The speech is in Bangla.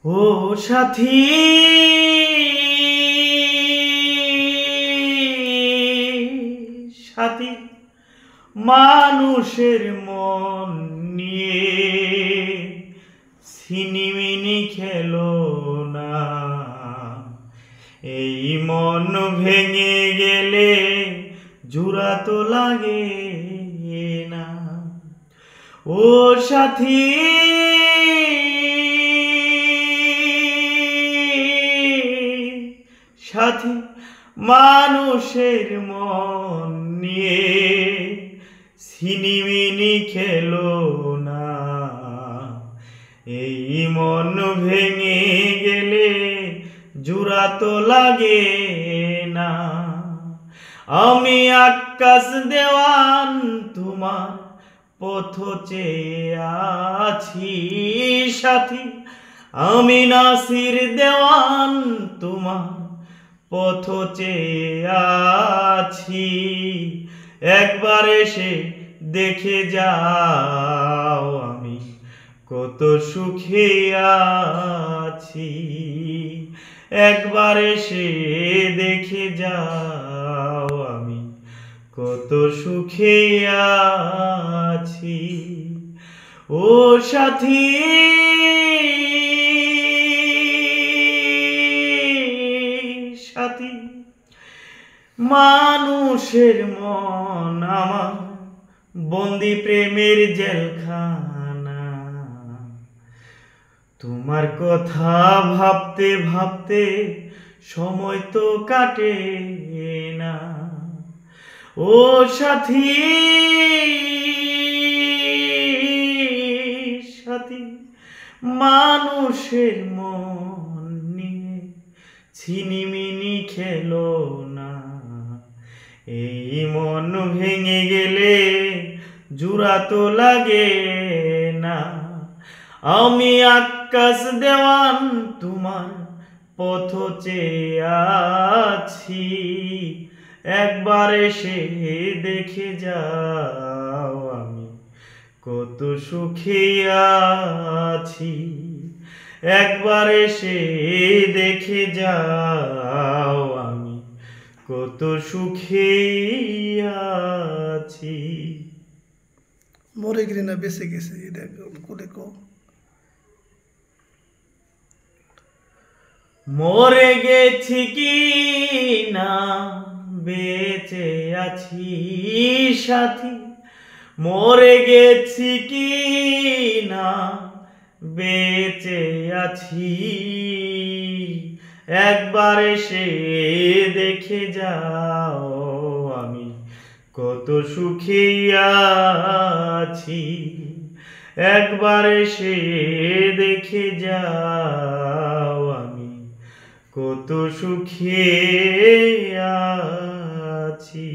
ও সাথী সাথী মানুষের মন নিয়ে ছিনিমিনি খেলো না। এই মন ভেঙে গেলে জোড়া তো লাগে না। ও সাথী সাথী মানুষের মন নিয়ে ছিনিমিনি খেলো না। এই মন ভেঙে গেলে জোড়া তো লাগে না। আমি আকাশ দেওয়ান তোমার পথ চেয়ে আছি সাথী। আমি নাসির দেওয়ান তোমার পথ চেয়ে আছি। একবার এসে দেখে যাও আমি কত সুখে আছি। একবার এসে দেখে যাও আমি কত সুখে আছি। ও সাথী সাথী মানুষের মন আমার বন্দি প্রেমের জেলখানা। তোমার কথা ভাবতে ভাবতে সময় তো কাটে না। ও সাথী সাথী মানুষের মন নিয়ে ছিনিমিনি খেলো না। এই মন ভেঙে গেলে জোড়া তো লাগে না। আমি আকাশ দেওয়ান তোমার পথ চেয়ে আছি। একবার এসে দেখে যাও আমি কত সুখে আছি। একবার এসে দেখে যাও আমি কত সুখে আছি। মরে গেলে না বেঁচে গেছে এটা কোলে কো। মরে গেছি কি না বেঁচে আছি সাথী। মরে গেছি কি না বেঁচে আছি। একবার এসে দেখে যাও আমি কত সুখে আছি। একবার এসে দেখে যাও আমি কত সুখে আছি।